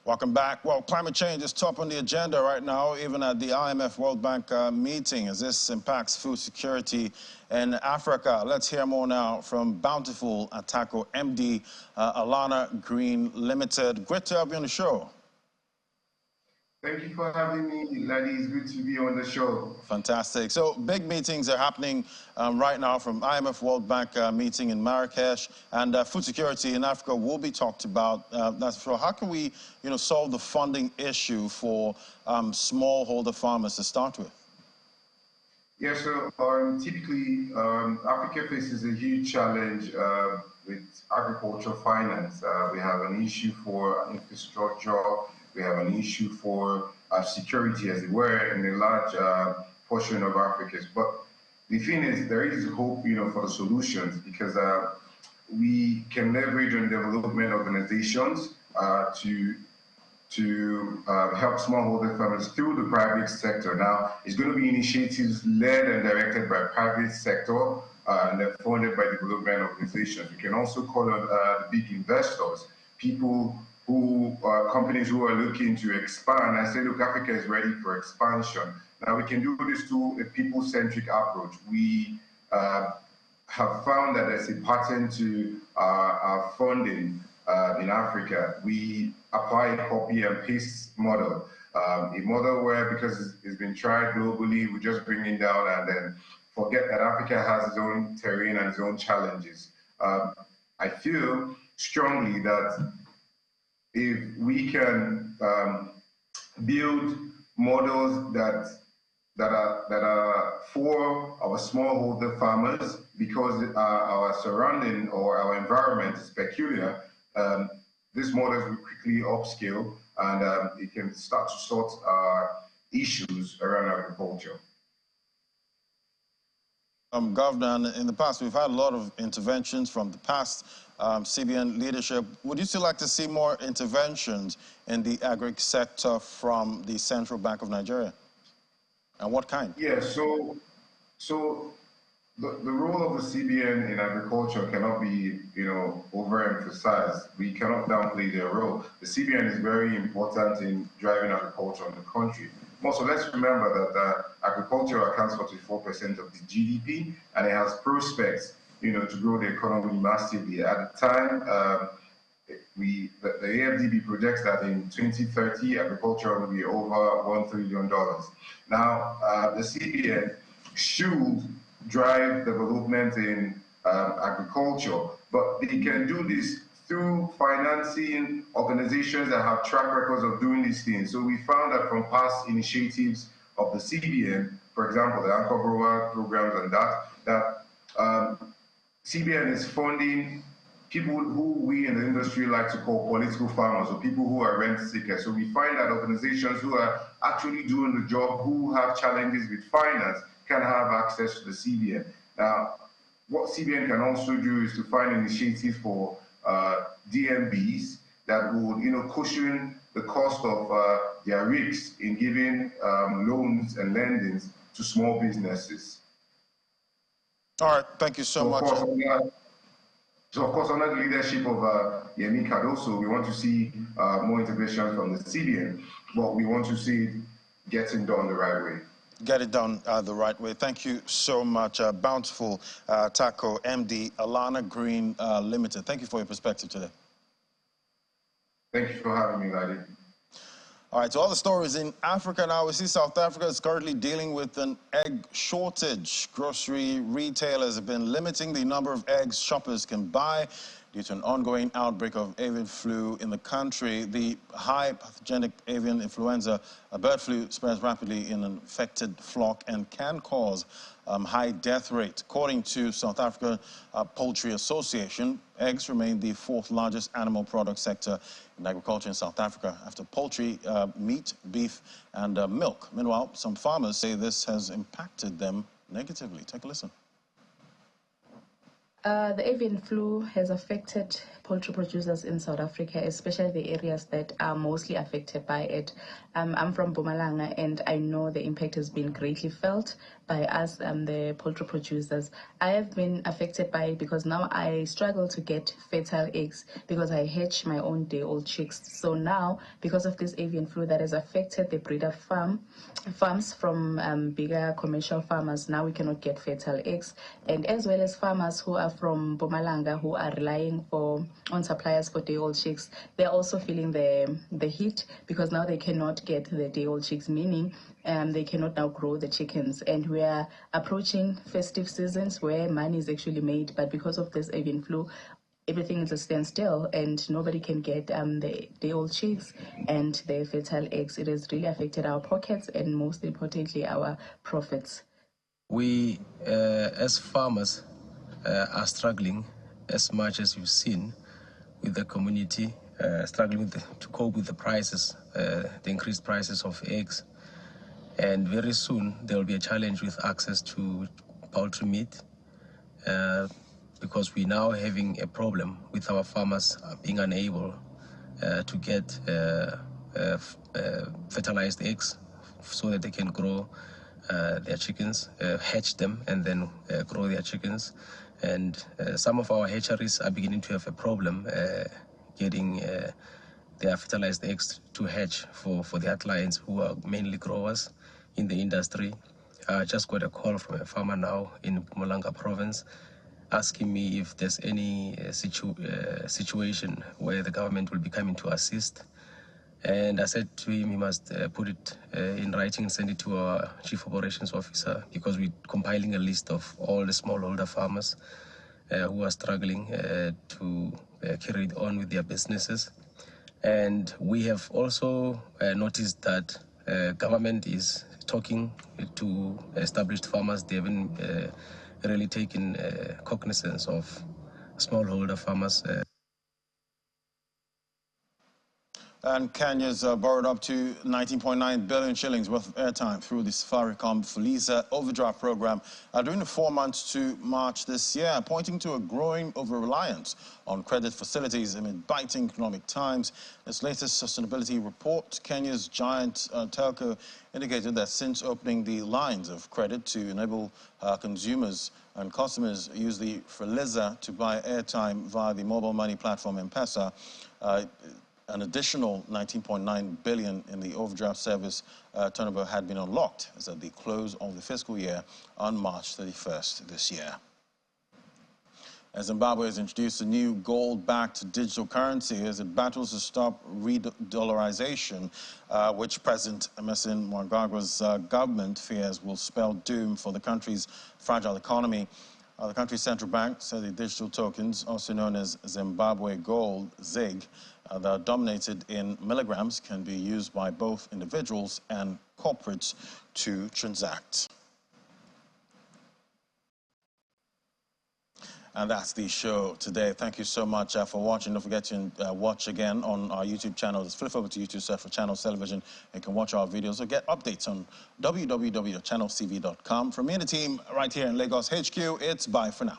Welcome back. Well, climate change is top on the agenda right now, even at the IMF World Bank meeting, as this impacts food security in Africa. Let's hear more now from Bountiful Atako MD, Alana Green Limited. Great to have you on the show. Thank you for having me, ladies. Good to be on the show. Fantastic. So big meetings are happening right now, from IMF World Bank meeting in Marrakesh, and food security in Africa will be talked about. That's for how can we, solve the funding issue for smallholder farmers to start with? Yeah, so typically Africa faces a huge challenge with agricultural finance. We have an issue for infrastructure. We have an issue for security, as it were, in a large portion of Africa. But the thing is, there is hope, for the solutions, because we can leverage on development organizations to help smallholder farmers through the private sector. Now, it's going to be initiatives led and directed by private sector and they're funded by development organizations. We can also call on the big investors, people who companies who are looking to expand and say, look, Africa is ready for expansion. Now, we can do this through a people-centric approach. We have found that there's a pattern to our funding in Africa. We apply a copy and paste model, a model where, because it's been tried globally, we just bring it down and then forget that Africa has its own terrain and its own challenges. I feel strongly that if we can build models that are for our smallholder farmers, because our surrounding or our environment is peculiar, these models will quickly upscale and it can start to sort issues around agriculture. Governor, in the past, we've had a lot of interventions from the past CBN leadership. Would you still like to see more interventions in the agric sector from the Central Bank of Nigeria? And what kind? Yeah, so the role of the CBN in agriculture cannot be, overemphasized. We cannot downplay their role. The CBN is very important in driving agriculture in the country. Also, let's remember that agriculture accounts for 24% of the GDP, and it has prospects, to grow the economy massively. At the time, the AFDB projects that in 2030, agriculture will be over $1 trillion. Now, the CBN should drive development in agriculture, but they can do this through financing organizations that have track records of doing these things. So we found that from past initiatives of the CBN, for example, the Anchor Grower programs and that CBN is funding people who we in the industry like to call political farmers, or people who are rent seekers. So we find that organizations who are actually doing the job, who have challenges with finance, can have access to the CBN. Now, what CBN can also do is to find initiatives for DMBs that would, cushion the cost of their risks in giving loans and lendings to small businesses. All right, thank you so much. So, of course, under the leadership of Yemi Cardoso, we want to see more intervention from the CBN, but we want to see it getting done the right way. Get it done the right way. Thank you so much, Bountiful Atako MD, Alana Green Limited. Thank you for your perspective today. Thank you for having me, Ladi. All right, to all the stories in Africa now. We see South Africa is currently dealing with an egg shortage. Grocery retailers have been limiting the number of eggs shoppers can buy due to an ongoing outbreak of avian flu in the country. The high pathogenic avian influenza, a bird flu, spreads rapidly in an infected flock and can cause high death rate. According to South Africa Poultry Association, eggs remain the fourth largest animal product sector in agriculture in South Africa after poultry, meat, beef, and milk. Meanwhile, some farmers say this has impacted them negatively. Take a listen. The avian flu has affected poultry producers in South Africa, especially the areas that are mostly affected by it. I'm from Mpumalanga, and I know the impact has been greatly felt by us, the poultry producers. I have been affected by it because now I struggle to get fertile eggs because I hatch my own day-old chicks. So now, because of this avian flu that has affected the breeder farms from bigger commercial farmers, now we cannot get fertile eggs, and as well as farmers who are from Mpumalanga who are relying on suppliers for day-old chicks. They're also feeling the heat because now they cannot get the day-old chicks, meaning they cannot now grow the chickens. And we are approaching festive seasons where money is actually made, but because of this avian flu, everything is a standstill and nobody can get the day-old chicks and the fertile eggs. It has really affected our pockets and most importantly our profits. We, as farmers, are struggling as much as you've seen with the community, struggling to cope with the prices, the increased prices of eggs. And very soon there will be a challenge with access to poultry meat because we're now having a problem with our farmers being unable to get fertilized eggs so that they can grow their chickens, hatch them, and then grow their chickens. And some of our hatcheries are beginning to have a problem getting their fertilized eggs to hatch for their clients who are mainly growers in the industry. I just got a call from a farmer now in Mpumalanga province asking me if there's any situation where the government will be coming to assist. And I said to him he must put it in writing and send it to our chief operations officer, because we're compiling a list of all the smallholder farmers who are struggling to carry on with their businesses. And we have also noticed that government is talking to established farmers. They haven't really taken cognizance of smallholder farmers. And Kenya's borrowed up to 19.9 billion shillings worth of airtime through the Safaricom Fuliza overdraft program during the 4 months to March this year, pointing to a growing over-reliance on credit facilities amid biting economic times. This latest sustainability report, Kenya's giant telco indicated that since opening the lines of credit to enable consumers and customers use the Fuliza to buy airtime via the mobile money platform M-Pesa, an additional 19.9 billion in the overdraft service turnover had been unlocked as at the close of the fiscal year on March 31st this year. As Zimbabwe has introduced a new gold-backed digital currency as it battles to stop re-dollarization, which President Emmerson Mnangagwa's government fears will spell doom for the country's fragile economy. The country's central bank said the digital tokens, also known as Zimbabwe Gold, ZiG, that are dominated in milligrams, can be used by both individuals and corporates to transact. And that's the show today. Thank you so much for watching. Don't forget to watch again on our YouTube channel. Just flip over to YouTube, search for Channels Television. You can watch our videos or get updates on www.channelstv.com. From me and the team right here in Lagos HQ, it's bye for now.